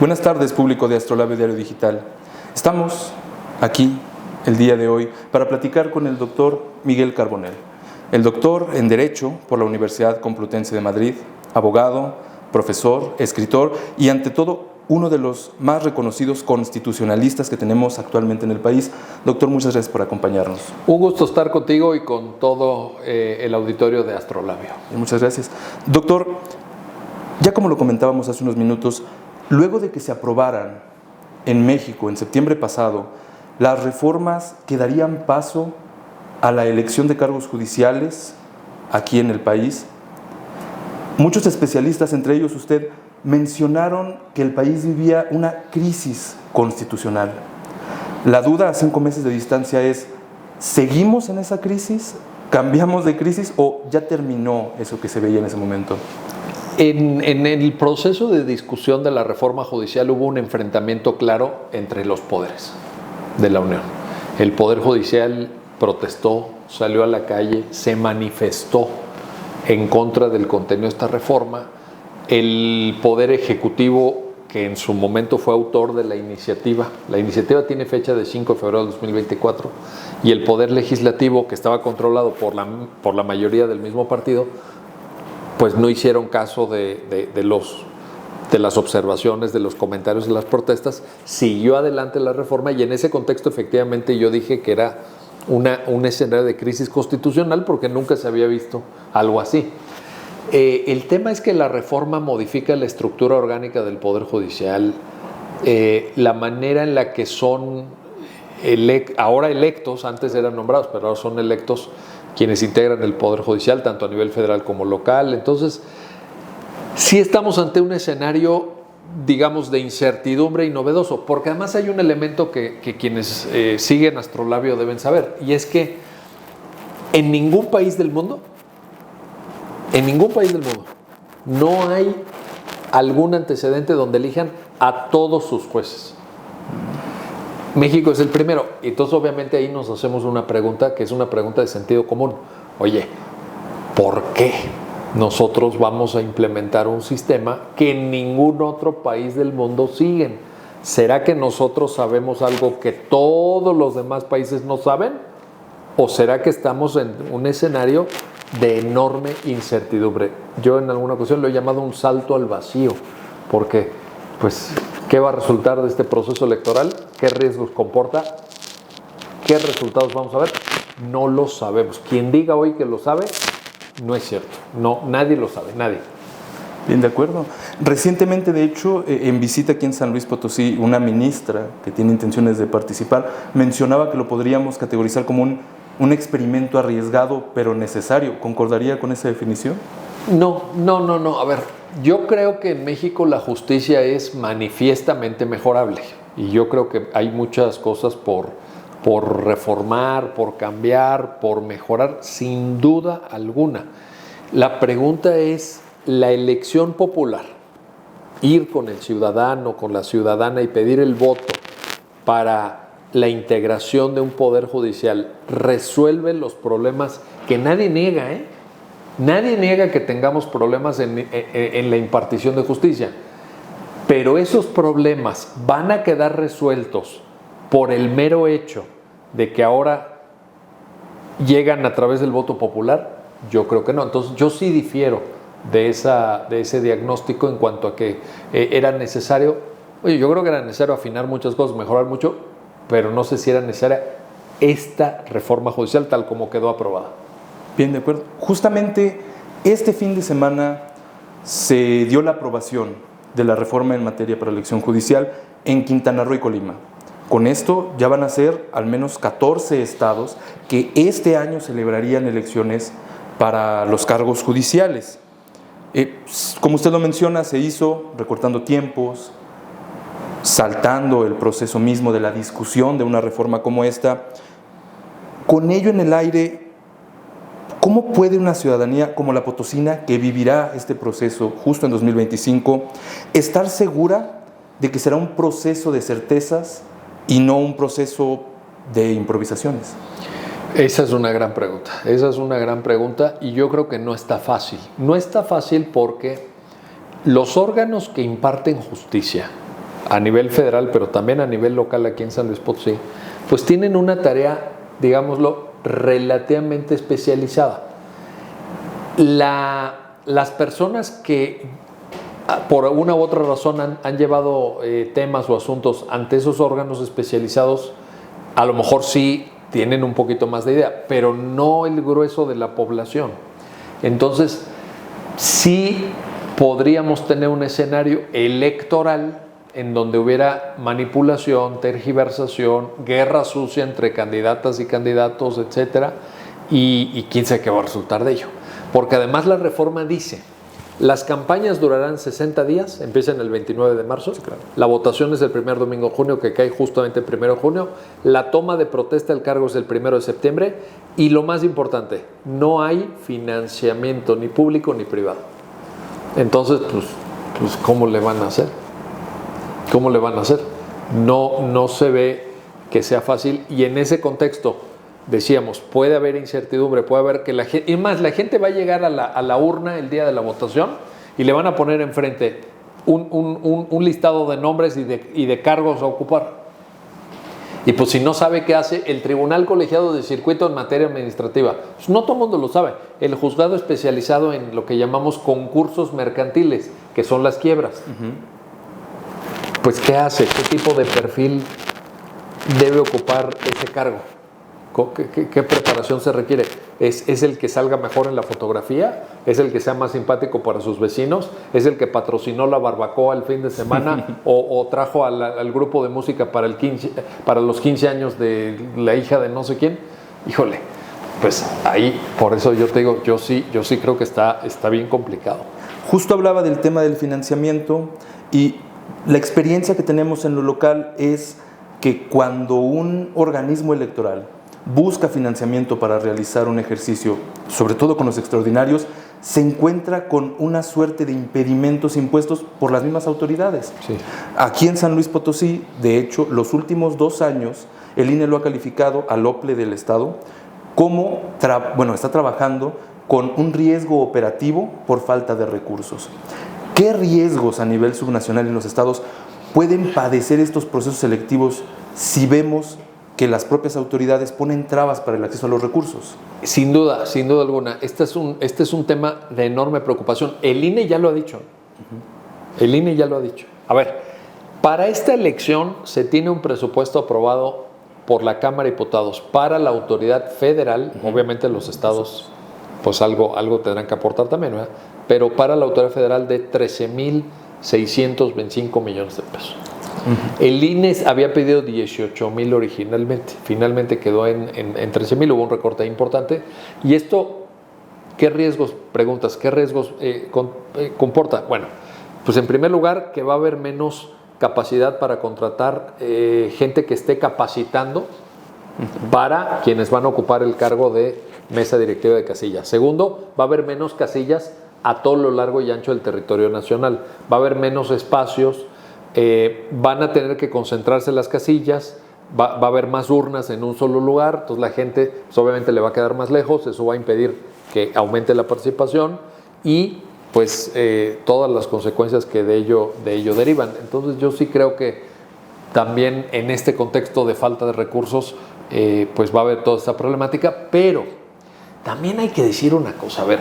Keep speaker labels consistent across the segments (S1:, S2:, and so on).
S1: Buenas tardes, público de Astrolabio Diario Digital. Estamos aquí el día de hoy para platicar con el doctor Miguel Carbonell. El doctor en Derecho por la Universidad Complutense de Madrid, abogado, profesor, escritor y ante todo uno de los más reconocidos constitucionalistas que tenemos actualmente en el país. Doctor, muchas gracias por acompañarnos.
S2: Un gusto estar contigo y con todo el auditorio de Astrolabio.
S1: Muchas gracias. Doctor, ya como lo comentábamos hace unos minutos, luego de que se aprobaran en México en septiembre pasado las reformas que darían paso a la elección de cargos judiciales aquí en el país, muchos especialistas, entre ellos usted, mencionaron que el país vivía una crisis constitucional. La duda a 5 meses de distancia es, ¿seguimos en esa crisis? ¿Cambiamos de crisis o ya terminó eso que se veía en ese momento?
S2: En el proceso de discusión de la reforma judicial hubo un enfrentamiento claro entre los poderes de la Unión. El Poder Judicial protestó, salió a la calle, se manifestó en contra del contenido de esta reforma. El Poder Ejecutivo, que en su momento fue autor de la iniciativa tiene fecha de 5 de febrero de 2024, y el Poder Legislativo, que estaba controlado por la mayoría del mismo partido, pues no hicieron caso de las observaciones, de los comentarios, de las protestas. Siguió adelante la reforma y en ese contexto efectivamente yo dije que era un escenario de crisis constitucional porque nunca se había visto algo así. El tema es que la reforma modifica la estructura orgánica del Poder Judicial, la manera en la que son ahora electos, antes eran nombrados, pero ahora son electos quienes integran el Poder Judicial, tanto a nivel federal como local. Entonces, sí estamos ante un escenario, digamos, de incertidumbre y novedoso, porque además hay un elemento que quienes siguen Astrolabio deben saber, y es que en ningún país del mundo, no hay algún antecedente donde elijan a todos sus jueces. México es el primero, y entonces obviamente ahí nos hacemos una pregunta que es una pregunta de sentido común. Oye, ¿por qué nosotros vamos a implementar un sistema que en ningún otro país del mundo siguen? ¿Será que nosotros sabemos algo que todos los demás países no saben? ¿O será que estamos en un escenario de enorme incertidumbre? Yo en alguna ocasión lo he llamado un salto al vacío, porque pues ¿qué va a resultar de este proceso electoral? ¿Qué riesgos comporta? ¿Qué resultados vamos a ver? No lo sabemos. Quien diga hoy que lo sabe, no es cierto. No, nadie lo sabe, nadie.
S1: Bien, de acuerdo. Recientemente, de hecho, en visita aquí en San Luis Potosí, una ministra que tiene intenciones de participar mencionaba que lo podríamos categorizar como un experimento arriesgado pero necesario. ¿Concordaría con esa definición?
S2: No. A ver, yo creo que en México la justicia es manifiestamente mejorable y yo creo que hay muchas cosas por reformar, por cambiar, por mejorar, sin duda alguna. La pregunta es la elección popular, ir con el ciudadano, con la ciudadana y pedir el voto para la integración de un poder judicial, ¿resuelve los problemas que nadie niega, Nadie niega que tengamos problemas en la impartición de justicia, pero esos problemas van a quedar resueltos por el mero hecho de que ahora llegan a través del voto popular? Yo creo que no. Entonces yo sí difiero de ese diagnóstico en cuanto a que era necesario. Oye, yo creo que era necesario afinar muchas cosas, mejorar mucho, pero no sé si era necesaria esta reforma judicial tal como quedó aprobada.
S1: Bien, de acuerdo. Justamente este fin de semana se dio la aprobación de la reforma en materia para elección judicial en Quintana Roo y Colima. Con esto ya van a ser al menos 14 estados que este año celebrarían elecciones para los cargos judiciales. Como usted lo menciona, se hizo recortando tiempos, saltando el proceso mismo de la discusión de una reforma como esta. Con ello en el aire, ¿cómo puede una ciudadanía como la potosina, que vivirá este proceso justo en 2025, estar segura de que será un proceso de certezas y no un proceso de improvisaciones?
S2: Esa es una gran pregunta y yo creo que no está fácil. No está fácil porque los órganos que imparten justicia a nivel federal, pero también a nivel local aquí en San Luis Potosí, pues tienen una tarea, digámoslo, relativamente especializada. Las personas que por una u otra razón han llevado temas o asuntos ante esos órganos especializados, a lo mejor sí tienen un poquito más de idea, pero no el grueso de la población. Entonces, sí podríamos tener un escenario electoral en donde hubiera manipulación, tergiversación, guerra sucia entre candidatas y candidatos, etcétera, y quién sabe qué va a resultar de ello. Porque además la reforma dice: las campañas durarán 60 días, empiezan el 29 de marzo,
S1: Sí, claro.
S2: La votación es el primer domingo de junio, que cae justamente el 1 de junio, la toma de protesta del cargo es el 1 de septiembre, y lo más importante, no hay financiamiento ni público ni privado. Entonces, pues ¿cómo le van a hacer? ¿Cómo le van a hacer? No se ve que sea fácil, y en ese contexto decíamos, puede haber incertidumbre, puede haber que la gente, y más, la gente va a llegar a la urna el día de la votación y le van a poner enfrente un listado de nombres y de cargos a ocupar. Y pues si no sabe qué hace, el Tribunal Colegiado de Circuito en materia administrativa, pues no todo el mundo lo sabe, el juzgado especializado en lo que llamamos concursos mercantiles, que son las quiebras. Pues ¿qué hace? ¿Qué tipo de perfil debe ocupar ese cargo? ¿Qué preparación se requiere? ¿Es el que salga mejor en la fotografía? ¿Es el que sea más simpático para sus vecinos? ¿Es el que patrocinó la barbacoa el fin de semana? ¿O trajo al grupo de música para los 15 años de la hija de no sé quién? Híjole, pues ahí, por eso yo te digo, yo sí creo que está bien complicado.
S1: Justo hablaba del tema del financiamiento, y la experiencia que tenemos en lo local es que cuando un organismo electoral busca financiamiento para realizar un ejercicio, sobre todo con los extraordinarios, se encuentra con una suerte de impedimentos impuestos por las mismas autoridades.
S2: Sí.
S1: Aquí en San Luis Potosí, de hecho, los últimos 2 años, el INE lo ha calificado al OPLE del Estado como, está trabajando con un riesgo operativo por falta de recursos. ¿Qué riesgos a nivel subnacional en los estados pueden padecer estos procesos selectivos si vemos que las propias autoridades ponen trabas para el acceso a los recursos?
S2: Sin duda alguna, este es un tema de enorme preocupación. El INE ya lo ha dicho. El INE ya lo ha dicho. A ver, para esta elección se tiene un presupuesto aprobado por la Cámara de Diputados para la autoridad federal. Obviamente los estados pues algo tendrán que aportar también, ¿verdad? Pero para la autoridad federal de 13,625 millones de pesos. El INE había pedido 18,000 originalmente, finalmente quedó en 13,000, hubo un recorte importante. ¿Y esto qué riesgos, preguntas, qué riesgos comporta? Bueno, pues en primer lugar que va a haber menos capacidad para contratar gente que esté capacitando para quienes van a ocupar el cargo de mesa directiva de casillas. Segundo, va a haber menos casillas a todo lo largo y ancho del territorio nacional, va a haber menos espacios. Van a tener que concentrarse las casillas, va a haber más urnas en un solo lugar, entonces la gente pues obviamente le va a quedar más lejos, eso va a impedir que aumente la participación y pues todas las consecuencias que de ello derivan. Entonces yo sí creo que también en este contexto de falta de recursos pues va a haber toda esta problemática, pero también hay que decir una cosa, a ver,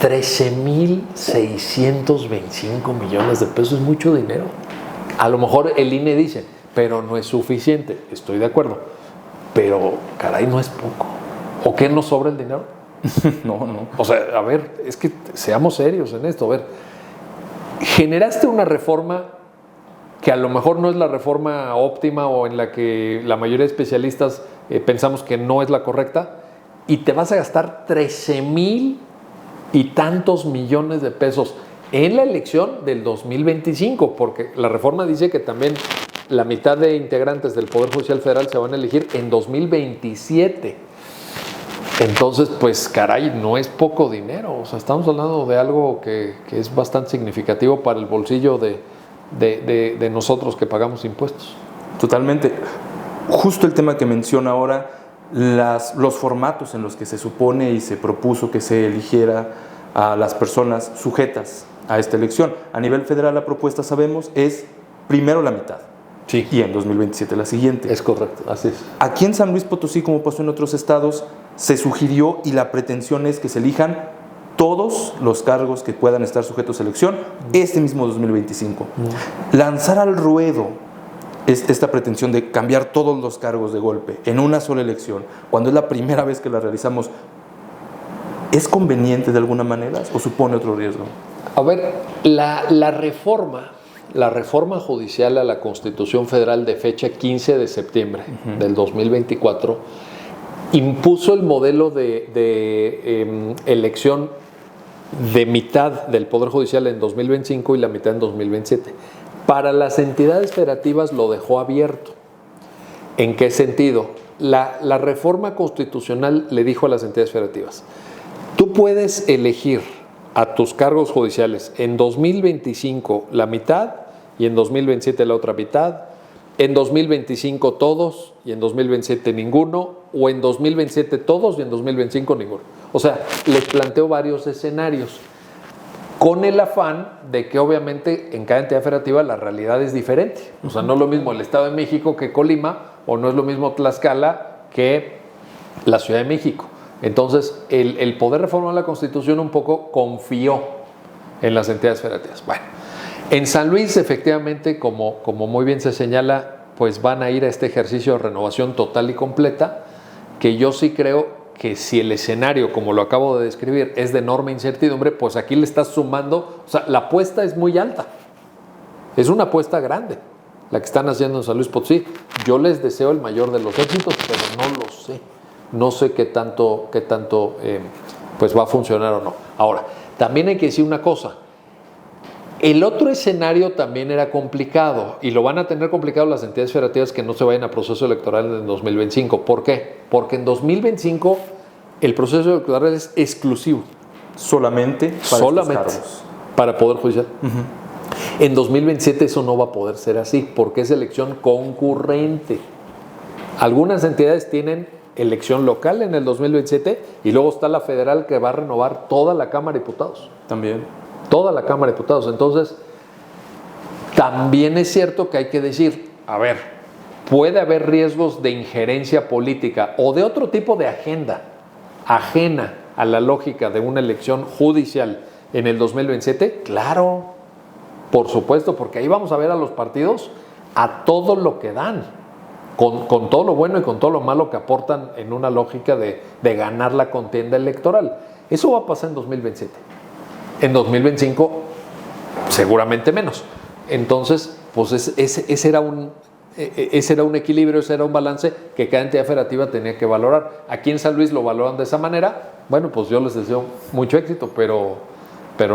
S2: 13,625 millones de pesos es mucho dinero. A lo mejor el INE dice, pero no es suficiente. Estoy de acuerdo. Pero, caray, no es poco. ¿O qué nos sobra el dinero?
S1: No.
S2: O sea, a ver, es que seamos serios en esto. A ver, generaste una reforma que a lo mejor no es la reforma óptima o en la que la mayoría de especialistas pensamos que no es la correcta, y te vas a gastar 13,000 y tantos millones de pesos en la elección del 2025, porque la reforma dice que también la mitad de integrantes del Poder Judicial Federal se van a elegir en 2027. Entonces, pues caray, no es poco dinero. O sea, estamos hablando de algo que es bastante significativo para el bolsillo de nosotros que pagamos impuestos.
S1: Totalmente. Justo el tema que menciona ahora, los formatos en los que se supone y se propuso que se eligiera a las personas sujetas a esta elección. A nivel federal la propuesta, sabemos, es primero la mitad.
S2: Sí.
S1: Y en 2027 la siguiente.
S2: Es correcto, así es.
S1: Aquí en San Luis Potosí, como pasó en otros estados, se sugirió y la pretensión es que se elijan todos los cargos que puedan estar sujetos a elección este mismo 2025. Lanzar al ruedo esta pretensión de cambiar todos los cargos de golpe en una sola elección, cuando es la primera vez que la realizamos, ¿es conveniente de alguna manera o supone otro riesgo?
S2: A ver, la reforma judicial a la Constitución Federal de fecha 15 de septiembre del 2024 impuso el modelo de elección de mitad del Poder Judicial en 2025 y la mitad en 2027. Para las entidades federativas lo dejó abierto. ¿En qué sentido? La reforma constitucional le dijo a las entidades federativas, tú puedes elegir a tus cargos judiciales en 2025 la mitad y en 2027 la otra mitad, en 2025 todos y en 2027 ninguno, o en 2027 todos y en 2025 ninguno. O sea, les planteo varios escenarios con el afán de que obviamente en cada entidad federativa la realidad es diferente. O sea, no es lo mismo el Estado de México que Colima, o no es lo mismo Tlaxcala que la Ciudad de México. Entonces, el poder reformar la Constitución un poco confió en las entidades federativas. Bueno, en San Luis, efectivamente, como muy bien se señala, pues van a ir a este ejercicio de renovación total y completa, que yo sí creo que si el escenario, como lo acabo de describir, es de enorme incertidumbre, pues aquí le estás sumando, o sea, la apuesta es muy alta, es una apuesta grande, la que están haciendo en San Luis Potosí. Yo les deseo el mayor de los éxitos, pero no lo sé. No sé qué tanto pues va a funcionar o no. Ahora, también hay que decir una cosa. El otro escenario también era complicado y lo van a tener complicado las entidades federativas que no se vayan a proceso electoral en 2025. ¿Por qué? Porque en 2025 el proceso electoral es exclusivo.
S1: Solamente
S2: para Poder Judicial. En 2027 eso no va a poder ser así porque es elección concurrente. Algunas entidades tienen elección local en el 2027 y luego está la federal que va a renovar toda la Cámara de Diputados.
S1: También.
S2: Toda la Cámara de Diputados. Entonces, también es cierto que hay que decir, a ver, puede haber riesgos de injerencia política o de otro tipo de agenda ajena a la lógica de una elección judicial en el 2027. Claro, por supuesto, porque ahí vamos a ver a los partidos a todo lo que dan, con todo lo bueno y con todo lo malo que aportan en una lógica de ganar la contienda electoral. Eso va a pasar en 2027. En 2025 seguramente menos. Entonces, pues ese era un equilibrio, ese era un balance que cada entidad federativa tenía que valorar. Aquí en San Luis lo valoran de esa manera. Bueno, pues yo les deseo mucho éxito, pero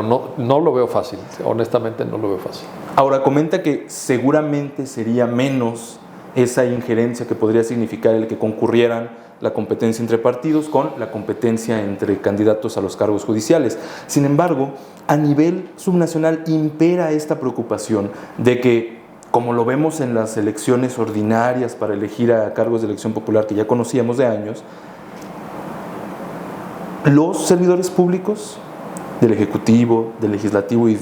S2: no lo veo fácil. Honestamente no lo veo fácil.
S1: Ahora, comenta que seguramente sería menos esa injerencia que podría significar el que concurrieran la competencia entre partidos con la competencia entre candidatos a los cargos judiciales. Sin embargo, a nivel subnacional impera esta preocupación de que, como lo vemos en las elecciones ordinarias para elegir a cargos de elección popular que ya conocíamos de años, los servidores públicos del Ejecutivo, del Legislativo y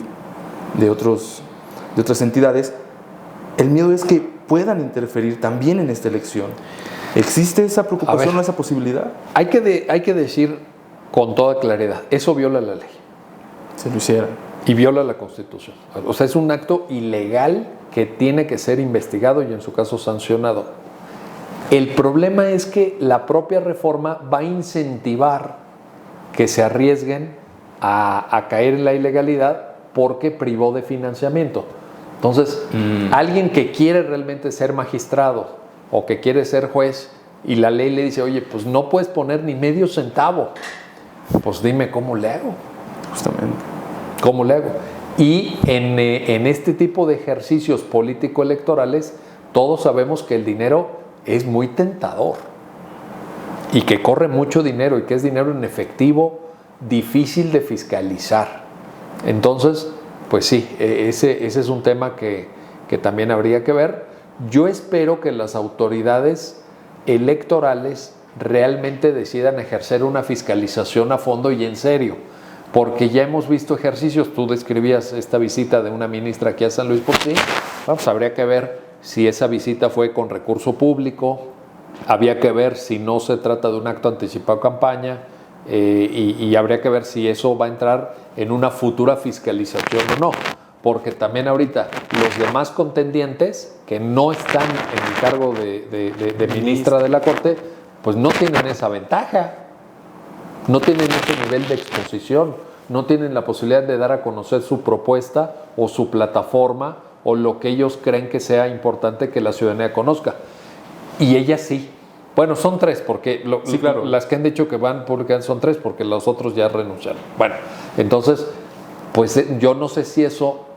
S1: de otras entidades, el miedo es que puedan interferir también en esta elección. ¿Existe esa preocupación o esa posibilidad?
S2: Hay que decir con toda claridad, eso viola la ley.
S1: Se lo hiciera.
S2: Y viola la Constitución. O sea, es un acto ilegal que tiene que ser investigado y en su caso sancionado. El problema es que la propia reforma va a incentivar que se arriesguen a caer en la ilegalidad porque privó de financiamiento. Entonces, alguien que quiere realmente ser magistrado o que quiere ser juez y la ley le dice, oye, pues no puedes poner ni medio centavo, pues dime cómo le hago.
S1: Justamente.
S2: ¿Cómo le hago? Y en este tipo de ejercicios político-electorales, todos sabemos que el dinero es muy tentador y que corre mucho dinero y que es dinero en efectivo difícil de fiscalizar. Entonces, pues sí, ese es un tema que también habría que ver. Yo espero que las autoridades electorales realmente decidan ejercer una fiscalización a fondo y en serio. porque ya hemos visto ejercicios. Tú describías esta visita de una ministra aquí a San Luis Potosí. Pues habría que ver si esa visita fue con recurso público, había que ver si no se trata de un acto anticipado de campaña, y habría que ver si eso va a entrar en una futura fiscalización o no, porque también ahorita los demás contendientes que no están en el cargo de ministra de la Corte, pues no tienen esa ventaja, no tienen ese nivel de exposición, no tienen la posibilidad de dar a conocer su propuesta o su plataforma o lo que ellos creen que sea importante que la ciudadanía conozca. Y ellas sí. Bueno, son 3, porque
S1: sí, claro,
S2: las que han dicho que van públicas son 3, porque los otros ya renunciaron. Bueno, entonces, pues yo no sé si eso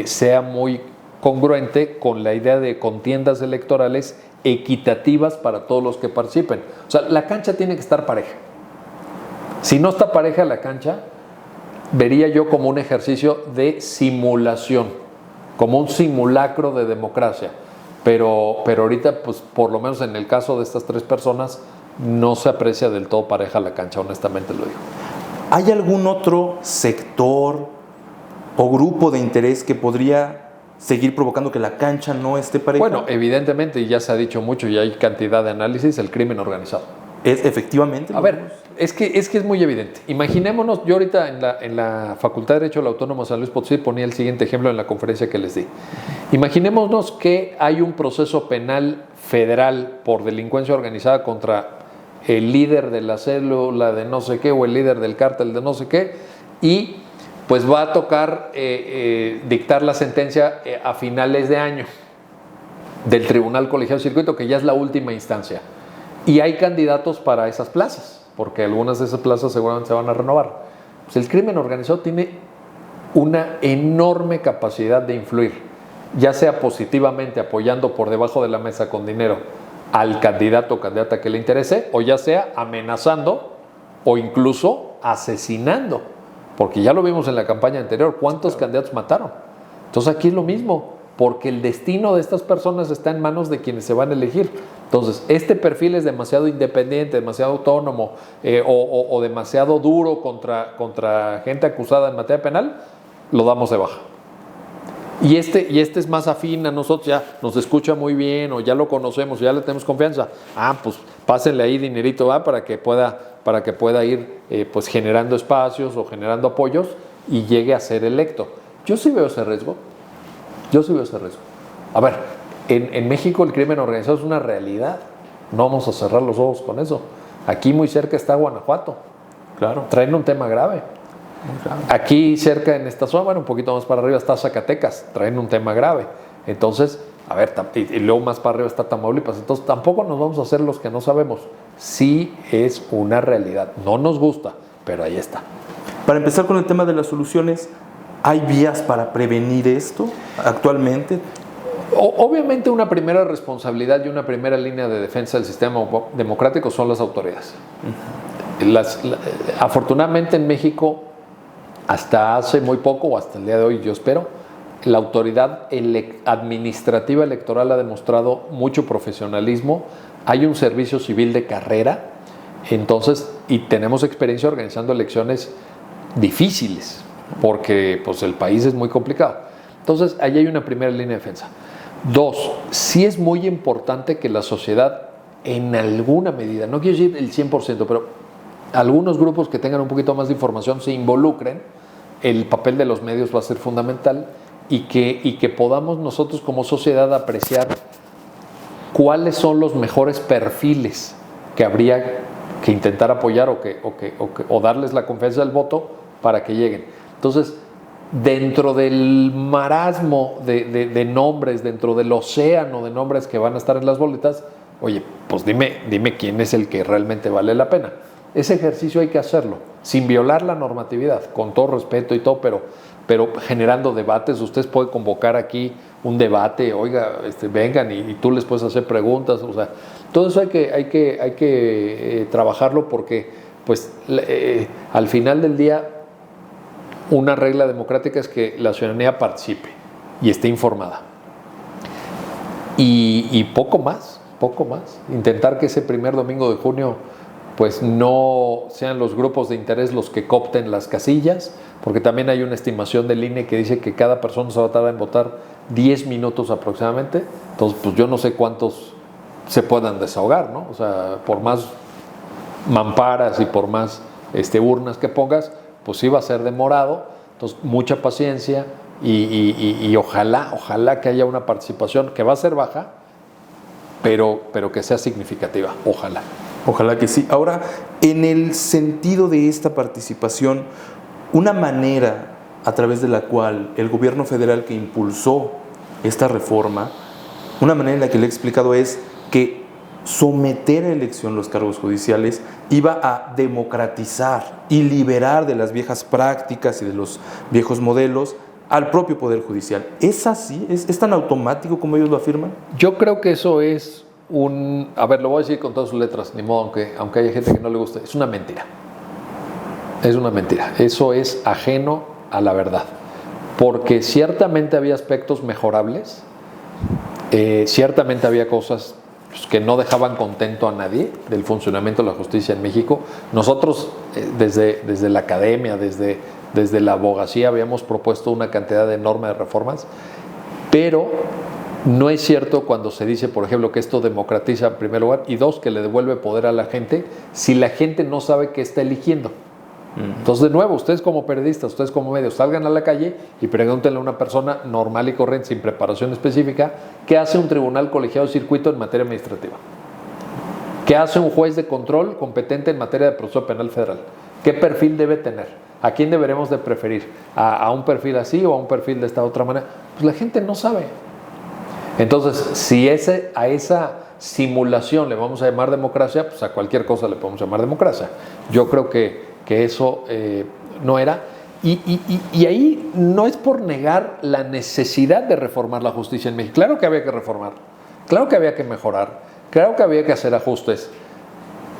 S2: sea muy congruente con la idea de contiendas electorales equitativas para todos los que participen. O sea, la cancha tiene que estar pareja. Si no está pareja la cancha, vería yo como un ejercicio de simulación, como un simulacro de democracia. Pero ahorita, pues por lo menos en el caso de estas 3 personas, no se aprecia del todo pareja la cancha, honestamente lo digo.
S1: ¿Hay algún otro sector o grupo de interés que podría seguir provocando que la cancha no esté pareja?
S2: Bueno, evidentemente, y ya se ha dicho mucho y hay cantidad de análisis, el crimen organizado.
S1: ¿Es efectivamente?
S2: A ver, es que es muy evidente. Imaginémonos, yo ahorita en la Facultad de Derecho de la Autónoma de San Luis Potosí ponía el siguiente ejemplo en la conferencia que les di. Imaginémonos que hay un proceso penal federal por delincuencia organizada contra el líder de la célula de no sé qué o el líder del cártel de no sé qué, y pues va a tocar dictar la sentencia a finales de año del Tribunal Colegiado de Circuito, que ya es la última instancia. Y hay candidatos para esas plazas, porque algunas de esas plazas seguramente se van a renovar. Pues el crimen organizado tiene una enorme capacidad de influir, ya sea positivamente apoyando por debajo de la mesa con dinero al candidato o candidata que le interese, o ya sea amenazando o incluso asesinando, porque ya lo vimos en la campaña anterior, ¿cuántos candidatos mataron? Entonces aquí es lo mismo, porque el destino de estas personas está en manos de quienes se van a elegir. Entonces, este perfil es demasiado independiente, demasiado autónomo, o demasiado duro contra gente acusada en materia penal, lo damos de baja. Y este es más afín a nosotros, ya nos escucha muy bien, o ya lo conocemos, ya le tenemos confianza. Pues pásenle ahí dinerito, para que pueda ir pues generando espacios o generando apoyos y llegue a ser electo. Yo sí veo ese riesgo. A ver, en México el crimen organizado es una realidad. No vamos a cerrar los ojos con eso. Aquí muy cerca está Guanajuato.
S1: Claro.
S2: Traen un tema grave. Aquí cerca en esta zona, un poquito más para arriba está Zacatecas. Traen un tema grave. Entonces, a ver, y luego más para arriba está Tamaulipas. Entonces, tampoco nos vamos a hacer los que no sabemos. Sí es una realidad. No nos gusta, pero ahí está.
S1: Para empezar con el tema de las soluciones, ¿hay vías para prevenir esto actualmente?
S2: Obviamente una primera responsabilidad y una primera línea de defensa del sistema democrático son las autoridades. Afortunadamente en México, hasta hace muy poco, o hasta el día de hoy yo espero, la autoridad administrativa electoral ha demostrado mucho profesionalismo. Hay un servicio civil de carrera, entonces, y tenemos experiencia organizando elecciones difíciles, porque pues el país es muy complicado. Entonces, ahí hay una primera línea de defensa. 2, sí es muy importante que la sociedad, en alguna medida, no quiero decir el 100%, pero algunos grupos que tengan un poquito más de información se involucren. El papel de los medios va a ser fundamental, y que podamos nosotros como sociedad apreciar cuáles son los mejores perfiles que habría que intentar apoyar o darles la confianza del voto para que lleguen. Entonces, dentro del marasmo de nombres, dentro del océano de nombres que van a estar en las boletas, oye, pues dime quién es el que realmente vale la pena. Ese ejercicio hay que hacerlo, sin violar la normatividad, con todo respeto y todo, pero generando debates. Ustedes pueden convocar aquí un debate, oiga, vengan y tú les puedes hacer preguntas, o sea, todo eso hay que trabajarlo, porque pues al final del día una regla democrática es que la ciudadanía participe y esté informada. Y poco más. Intentar que ese primer domingo de junio pues no sean los grupos de interés los que coopten las casillas, porque también hay una estimación del INE que dice que cada persona se va a tardar en votar 10 minutos aproximadamente. Entonces, pues yo no sé cuántos se puedan desahogar, ¿no? O sea, por más mamparas y por más urnas que pongas, pues sí va a ser demorado. Entonces, mucha paciencia y ojalá que haya una participación que va a ser baja, pero que sea significativa, ojalá.
S1: Ojalá que sí. Ahora, en el sentido de esta participación, una manera a través de la cual el gobierno federal que impulsó esta reforma, una manera en la que le he explicado es que someter a elección los cargos judiciales iba a democratizar y liberar de las viejas prácticas y de los viejos modelos al propio Poder Judicial. ¿Es así? ¿Es tan automático como ellos lo afirman?
S2: Yo creo que eso es a ver, lo voy a decir con todas sus letras, ni modo, aunque haya gente que no le guste, es una mentira. Es una mentira. Eso es ajeno a la verdad. Porque ciertamente había aspectos mejorables, ciertamente había cosas pues, que no dejaban contento a nadie del funcionamiento de la justicia en México. Nosotros, desde la academia, desde la abogacía, habíamos propuesto una cantidad enorme de reformas, pero no es cierto cuando se dice, por ejemplo, que esto democratiza en primer lugar y dos, que le devuelve poder a la gente si la gente no sabe qué está eligiendo. Entonces, de nuevo, ustedes como periodistas, ustedes como medios, salgan a la calle y pregúntenle a una persona normal y corriente, sin preparación específica, ¿qué hace un tribunal colegiado de circuito en materia administrativa? ¿Qué hace un juez de control competente en materia de proceso penal federal? ¿Qué perfil debe tener? ¿A quién deberemos de preferir? ¿A un perfil así o a un perfil de esta otra manera? Pues la gente no sabe. Entonces, si a esa simulación le vamos a llamar democracia, pues a cualquier cosa le podemos llamar democracia. Yo creo que eso no era. Y ahí no es por negar la necesidad de reformar la justicia en México. Claro que había que reformar, claro que había que mejorar, claro que había que hacer ajustes.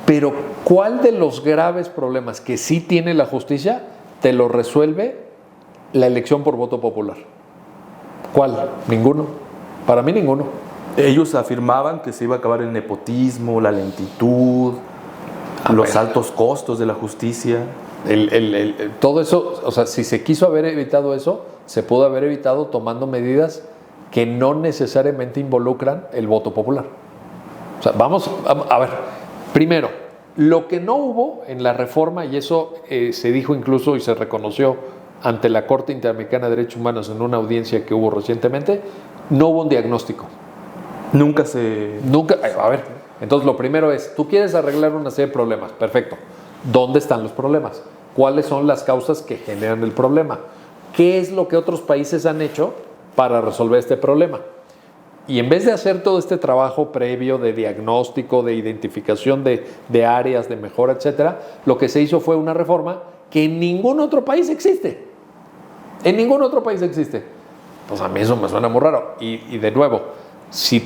S2: Pero ¿cuál de los graves problemas que sí tiene la justicia te lo resuelve la elección por voto popular? ¿Cuál? Ninguno. Para mí ninguno.
S1: Ellos afirmaban que se iba a acabar el nepotismo, la lentitud, los altos costos de la justicia.
S2: Todo eso, o sea, si se quiso haber evitado eso, se pudo haber evitado tomando medidas que no necesariamente involucran el voto popular. O sea, vamos a ver, primero, lo que no hubo en la reforma, y eso se dijo incluso y se reconoció ante la Corte Interamericana de Derechos Humanos en una audiencia que hubo recientemente, no hubo un diagnóstico.
S1: Nunca,
S2: a ver, entonces lo primero es, tú quieres arreglar una serie de problemas, perfecto. ¿Dónde están los problemas? ¿Cuáles son las causas que generan el problema? ¿Qué es lo que otros países han hecho para resolver este problema? Y en vez de hacer todo este trabajo previo de diagnóstico, de identificación de áreas de mejora, etcétera, lo que se hizo fue una reforma que en ningún otro país existe. En ningún otro país existe. Pues a mí eso me suena muy raro. Y de nuevo, si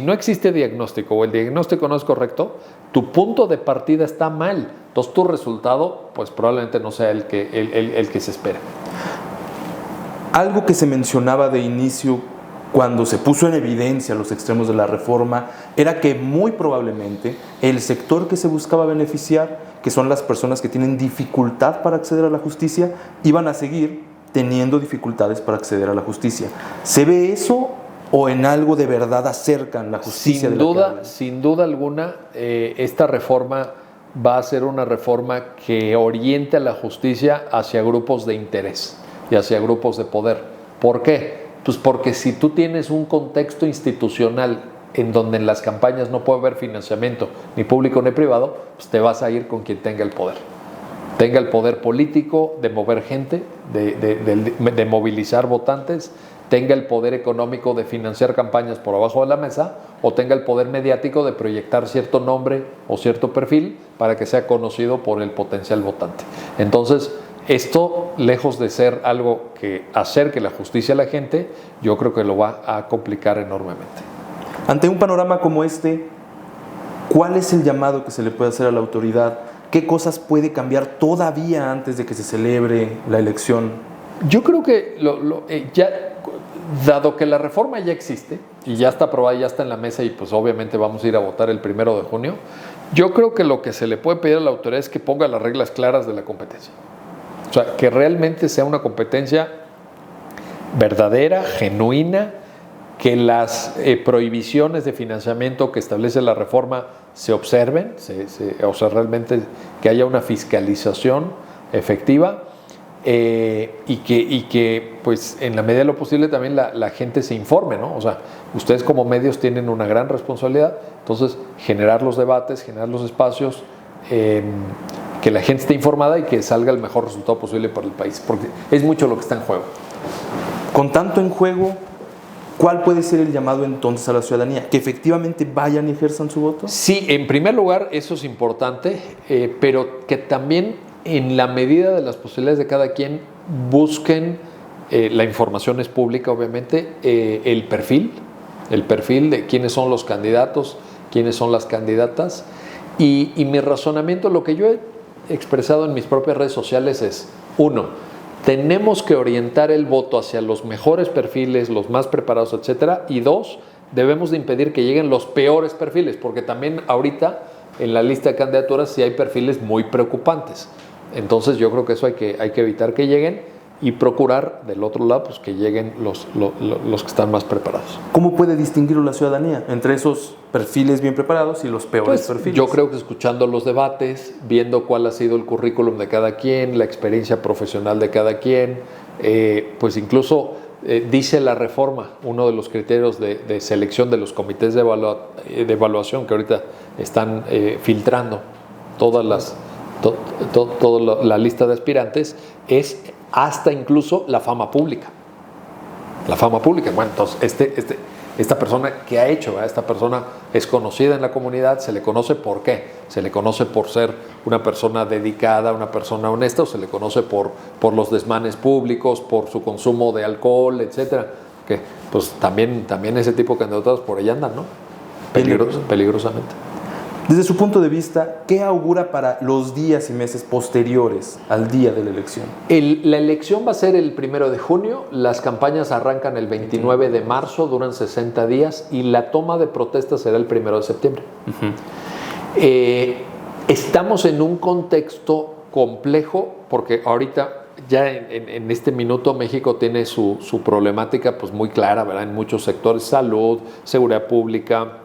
S2: no existe diagnóstico o el diagnóstico no es correcto, tu punto de partida está mal. Entonces tu resultado pues probablemente no sea el que se espera.
S1: Algo que se mencionaba de inicio cuando se puso en evidencia los extremos de la reforma era que muy probablemente el sector que se buscaba beneficiar, que son las personas que tienen dificultad para acceder a la justicia, iban a seguir teniendo dificultades para acceder a la justicia. ¿Se ve eso o en algo de verdad acercan la justicia?
S2: Sin duda alguna, esta reforma va a ser una reforma que oriente a la justicia hacia grupos de interés y hacia grupos de poder. ¿Por qué? Pues porque si tú tienes un contexto institucional en donde en las campañas no puede haber financiamiento ni público ni privado, pues te vas a ir con quien tenga el poder. Tenga el poder político de mover gente, de movilizar votantes, tenga el poder económico de financiar campañas por abajo de la mesa, o tenga el poder mediático de proyectar cierto nombre o cierto perfil para que sea conocido por el potencial votante. Entonces, esto, lejos de ser algo que acerque la justicia a la gente, yo creo que lo va a complicar enormemente.
S1: Ante un panorama como este, ¿cuál es el llamado que se le puede hacer a la autoridad? ¿Qué cosas puede cambiar todavía antes de que se celebre la elección?
S2: Yo creo que ya Dado que la reforma ya existe y ya está aprobada, ya está en la mesa y pues obviamente vamos a ir a votar el 1 de junio, yo creo que lo que se le puede pedir a la autoridad es que ponga las reglas claras de la competencia. O sea, que realmente sea una competencia verdadera, genuina, que las prohibiciones de financiamiento que establece la reforma se observen, o sea, realmente que haya una fiscalización efectiva y que pues en la medida de lo posible también la gente se informe, ¿no? O sea, ustedes como medios tienen una gran responsabilidad, entonces generar los debates, generar los espacios, que la gente esté informada y que salga el mejor resultado posible para el país, porque es mucho lo que está en juego.
S1: Con tanto en juego, ¿cuál puede ser el llamado entonces a la ciudadanía? ¿Que efectivamente vayan y ejerzan su voto?
S2: Sí, en primer lugar, eso es importante, pero que también en la medida de las posibilidades de cada quien busquen, la información es pública obviamente, el perfil de quiénes son los candidatos, quiénes son las candidatas, y mi razonamiento, lo que yo he expresado en mis propias redes sociales es, 1, tenemos que orientar el voto hacia los mejores perfiles, los más preparados, etcétera, y 2, debemos de impedir que lleguen los peores perfiles, porque también ahorita en la lista de candidaturas sí hay perfiles muy preocupantes. Entonces yo creo que eso hay que evitar que lleguen y procurar del otro lado pues que lleguen los que están más preparados.
S1: ¿Cómo puede distinguirlo la ciudadanía entre esos perfiles bien preparados y los peores perfiles?
S2: Yo creo que escuchando los debates, viendo cuál ha sido el currículum de cada quien, la experiencia profesional de cada quien, pues incluso dice la reforma, uno de los criterios de selección de los comités de evaluación que ahorita están filtrando toda la lista de aspirantes, es hasta incluso la fama pública. La fama pública. Bueno, entonces esta persona, ¿qué ha hecho? Esta persona es conocida en la comunidad, se le conoce ¿por qué? Se le conoce por ser una persona dedicada, una persona honesta, o se le conoce por los desmanes públicos, por su consumo de alcohol, etcétera. Que pues también ese tipo de candidatos por ahí andan, ¿no? Peligrosamente.
S1: Desde su punto de vista, ¿qué augura para los días y meses posteriores al día de la elección?
S2: La elección va a ser el 1 de junio, las campañas arrancan el 29 de marzo, duran 60 días y la toma de protesta será el 1 de septiembre. Estamos en un contexto complejo porque ahorita ya en este minuto México tiene su problemática pues muy clara, ¿verdad? En muchos sectores, salud, seguridad pública,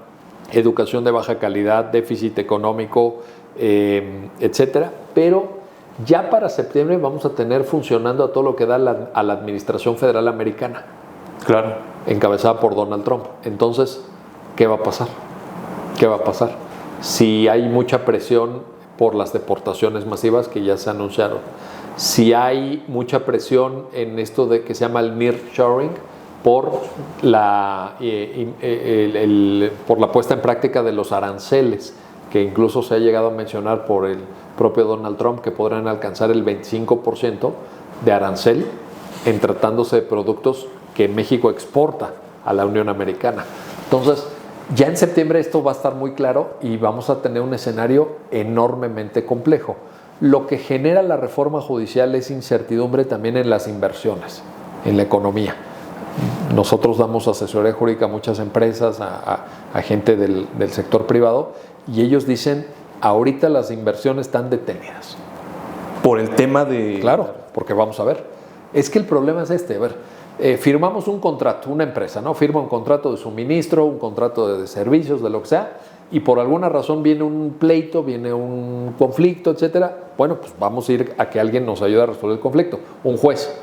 S2: educación de baja calidad, déficit económico, etcétera, pero ya para septiembre vamos a tener funcionando a todo lo que da a la Administración Federal Americana.
S1: Claro.
S2: Encabezada por Donald Trump. Entonces, ¿qué va a pasar? ¿Qué va a pasar? Si hay mucha presión por las deportaciones masivas que ya se anunciaron, si hay mucha presión en esto de que se llama el nearshoring, por la puesta en práctica de los aranceles, que incluso se ha llegado a mencionar por el propio Donald Trump, que podrán alcanzar el 25% de arancel en tratándose de productos que México exporta a la Unión Americana. Entonces, ya en septiembre esto va a estar muy claro y vamos a tener un escenario enormemente complejo. Lo que genera la reforma judicial es incertidumbre también en las inversiones, en la economía. Nosotros damos asesoría jurídica a muchas empresas, a gente del sector privado, y ellos dicen, ahorita las inversiones están detenidas.
S1: Por el tema de...
S2: Claro, porque vamos a ver. Es que el problema es a ver, firmamos un contrato, una empresa, ¿no? Firma un contrato de suministro, un contrato de servicios, de lo que sea, y por alguna razón viene un pleito, viene un conflicto, etcétera. Bueno, pues vamos a ir a que alguien nos ayude a resolver el conflicto, un juez.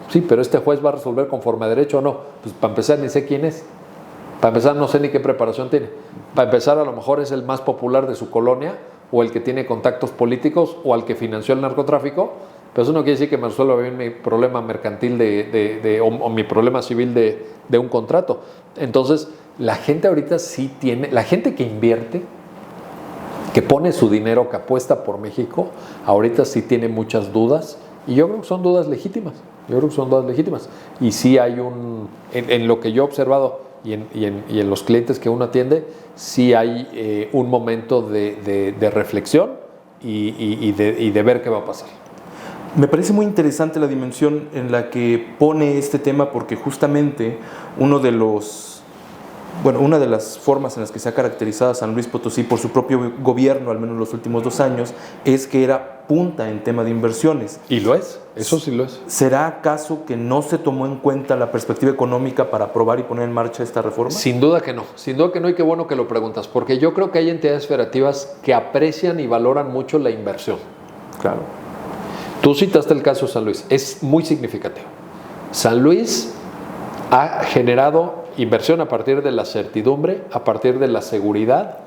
S2: Sí, pero este juez va a resolver conforme a derecho o no. Pues para empezar ni sé quién es. Para empezar no sé ni qué preparación tiene. Para empezar a lo mejor es el más popular de su colonia o el que tiene contactos políticos o al que financió el narcotráfico. Pero eso no quiere decir que me resuelva bien mi problema mercantil o mi problema civil de un contrato. Entonces, la gente ahorita sí tiene, la gente que invierte, que pone su dinero, que apuesta por México, ahorita sí tiene muchas dudas y yo creo que son dudas legítimas. Y sí hay en lo que yo he observado y en los clientes que uno atiende, sí hay un momento de reflexión y de ver qué va a pasar.
S1: Me parece muy interesante la dimensión en la que pone este tema, porque justamente una de las formas en las que se ha caracterizado a San Luis Potosí por su propio gobierno, al menos los últimos 2 años, es que era punta en tema de inversiones.
S2: Y lo es, eso sí lo es.
S1: ¿Será acaso que no se tomó en cuenta la perspectiva económica para aprobar y poner en marcha esta reforma?
S2: Sin duda que no, y qué bueno que lo preguntas, porque yo creo que hay entidades federativas que aprecian y valoran mucho la inversión.
S1: Claro.
S2: Tú citaste el caso de San Luis, es muy significativo. San Luis ha generado inversión a partir de la certidumbre, a partir de la seguridad,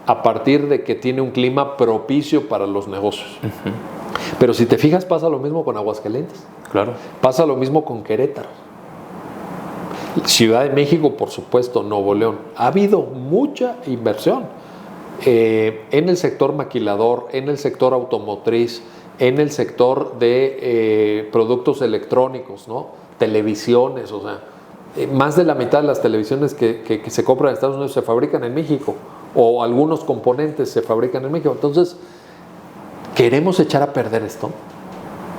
S2: a partir de que tiene un clima propicio para los negocios. Uh-huh. Pero si te fijas, pasa lo mismo con Aguascalientes.
S1: Claro.
S2: Pasa lo mismo con Querétaro. Ciudad de México, por supuesto, Nuevo León. Ha habido mucha inversión en el sector maquilador, en el sector automotriz, en el sector de productos electrónicos, ¿no? Televisiones, o sea, más de la mitad de las televisiones que se compran en Estados Unidos se fabrican en México, o algunos componentes se fabrican en México. Entonces, ¿queremos echar a perder esto?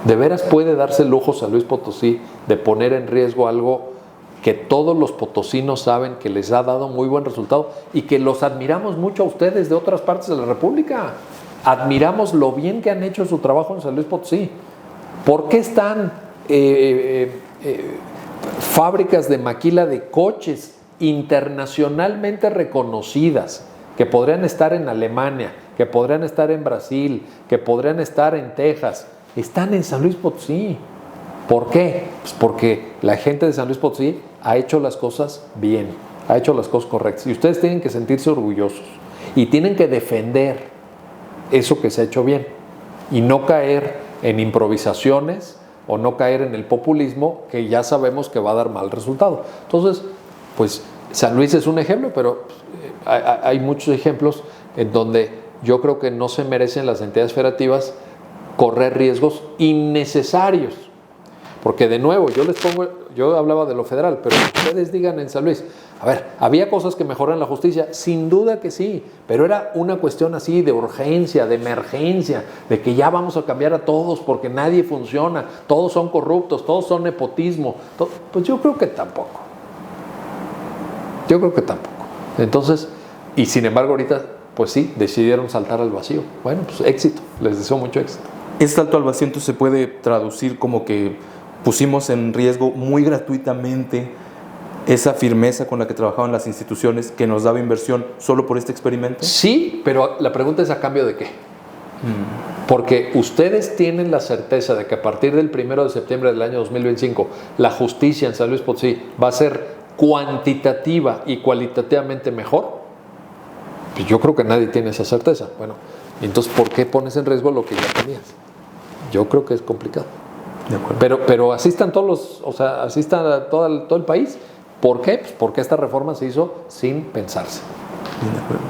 S2: ¿De veras puede darse el lujo San Luis Potosí de poner en riesgo algo que todos los potosinos saben que les ha dado muy buen resultado y que los admiramos mucho a ustedes de otras partes de la República? Admiramos lo bien que han hecho su trabajo en San Luis Potosí. ¿Por qué están fábricas de maquila de coches internacionalmente reconocidas, que podrían estar en Alemania, que podrían estar en Brasil, que podrían estar en Texas, están en San Luis Potosí? ¿Por qué? Pues porque la gente de San Luis Potosí ha hecho las cosas bien, ha hecho las cosas correctas. Y ustedes tienen que sentirse orgullosos y tienen que defender eso que se ha hecho bien y no caer en improvisaciones o no caer en el populismo que ya sabemos que va a dar mal resultado. Entonces, pues San Luis es un ejemplo, pero hay muchos ejemplos en donde yo creo que no se merecen las entidades federativas correr riesgos innecesarios. Porque de nuevo, yo hablaba de lo federal, pero ustedes digan en San Luis, a ver, ¿había cosas que mejoran la justicia? Sin duda que sí, pero era una cuestión así de urgencia, de emergencia, de que ya vamos a cambiar a todos porque nadie funciona, todos son corruptos, todos son nepotismo. Pues yo creo que tampoco. Entonces, y sin embargo ahorita, pues sí, decidieron saltar al vacío. Bueno, pues éxito, les deseo mucho éxito.
S1: Este salto al vacío entonces se puede traducir como que pusimos en riesgo muy gratuitamente esa firmeza con la que trabajaban las instituciones que nos daba inversión solo por este experimento.
S2: Sí, pero la pregunta es, ¿a cambio de qué? Porque ustedes tienen la certeza de que a partir del 1 de septiembre del año 2025 la justicia en San Luis Potosí va a ser cuantitativa y cualitativamente mejor. Pues yo creo que nadie tiene esa certeza. Bueno, entonces ¿por qué pones en riesgo lo que ya tenías? Yo creo que es complicado.
S1: De acuerdo.
S2: Pero así están así está todo el país. ¿Por qué? Pues porque esta reforma se hizo sin pensarse.
S1: De acuerdo.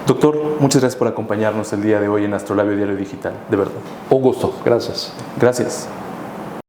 S1: Doctor, muchas gracias por acompañarnos el día de hoy en Astrolabio Diario Digital, de verdad.
S2: Un gusto, gracias.
S1: Gracias.